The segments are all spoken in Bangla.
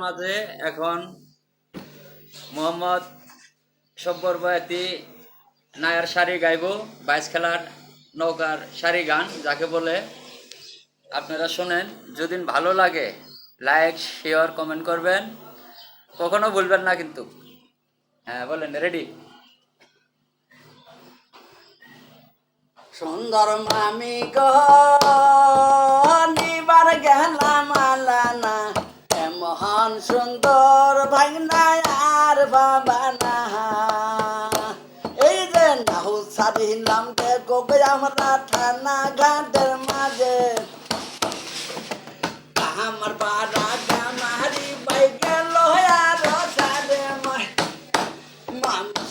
মাঝে এখন মোহাম্মদ সব্বর বয়াতি নায়ার সারি গাইব বাইশ খেলার নৌকার সারি গান যাকে বলে আপনারা শোনেন। যদি ভালো লাগে লাইক শেয়ার কমেন্ট করবেন, কখনো ভুলবেন না কিন্তু। হ্যাঁ বলেন, রেডি? সুন্দর মামি গো নিবার গেলাম মালানা, মহান সুন্দর ভাগনা আর বাবা না। এই যে নাহু সারিলাম দেখো আমরা থানা ঘাটের মাঝে, আমার পাড়া গামারি বাই গেল আর সারে মামি।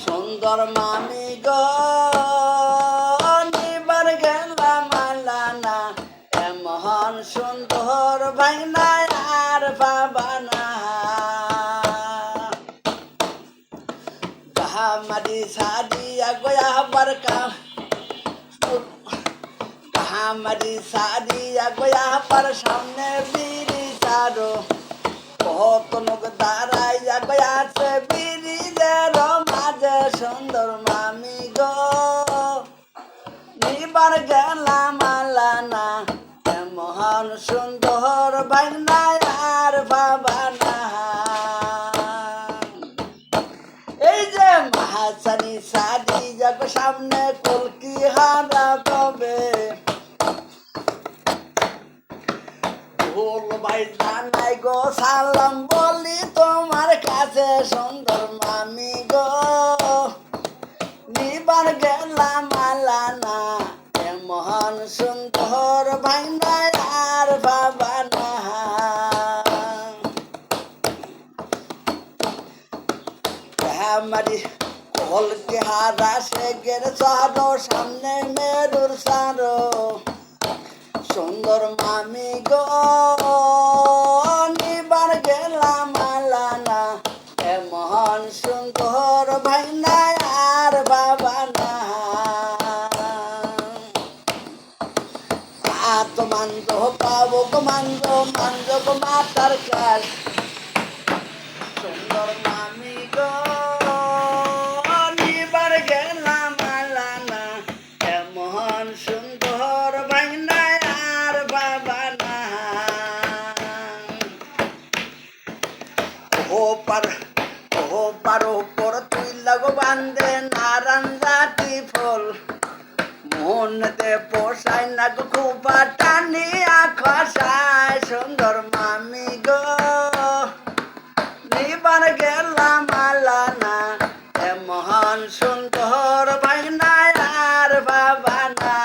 সুন্দর মামি গো নিবার গেলাম মালানা, মহান সুন্দর ভাইনা আর বাবা না। গামারি সারিয়া গয়া বরকা, গামারি সারিয়া গয়া पर সামনে বিড়ি চারো, কত লোক দাঁড়াইয়া গয়া সে বিড়িদের মাঝে। সুন্দর মামি গো নিবার গেলাম মালানা, মহান সুন্দর ভাইনা আর বাবা না। এই যে মহাসানি সাজি যাক সামনে কলকি হারা তবে, ভাই জানাই গো সালাম বলি তোমার কাছে। সুন্দর মামি গো নিবার গেলাম মালানা, মহান সুন্দর ভাইনা আর বাবা না। আমারি কলকে হারা সে গের সারো সামনে মেরুর সারো। সুন্দর মামি গো নিবার গেলাম মালানা, মহান সুন্দর ভাইনা আর বাবা না। তো মানজ পাবো গো মানজ মানজ গো মাতার কাজ। সুন্দর মামি গো নিবার গেলাম মালানা, মহান সুন্দর ভাইনা আর বাবা না। ও পার ওপর তুই লাগো বান্ধে নারায়ণ জাতি ফল, মনতে পোষায় না গো খুবা টানিয়া খসায়। সুন্দর মামি গো নিবার গেলাম মালানা, মহান সুন্দর ভাইনা আর বাবা না।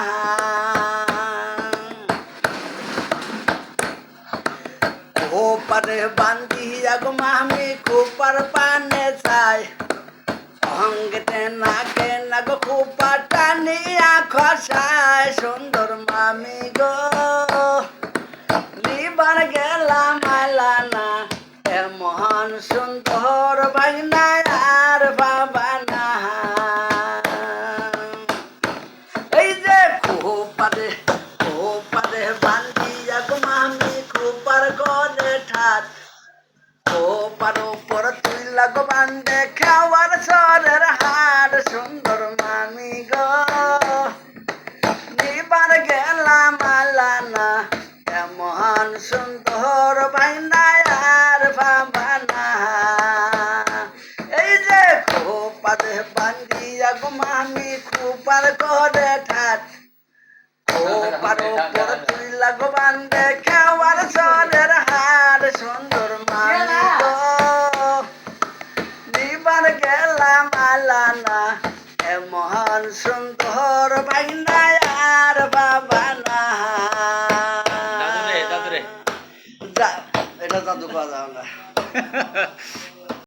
ও পারে বান্ধিয়া গো মামি খুপার পানে চাই, অঙ্গেতে নাকে না গো খুপা টানিয়া খসায়। সুন্দর মামি গো নিবার গেলাম মালানা, মহান সুন্দর ভাইনা আর বাবা না। এই যে খুপারে বান্ধিয়া গো মামি খুপার গলে ঠাট, ওপার ওপর তুই লাগো বান্ধে খাওয়ার সরের হাট। সুন্দর মামি গো নিবার গেলাম মালানা, মহান সুন্দর ভাইনা আর বাবা না। এই যে খোপারে বান্ধিয়া গো মামি খুপার করে ঠাট, ওপার ওপর তুই লাগো বান্ধে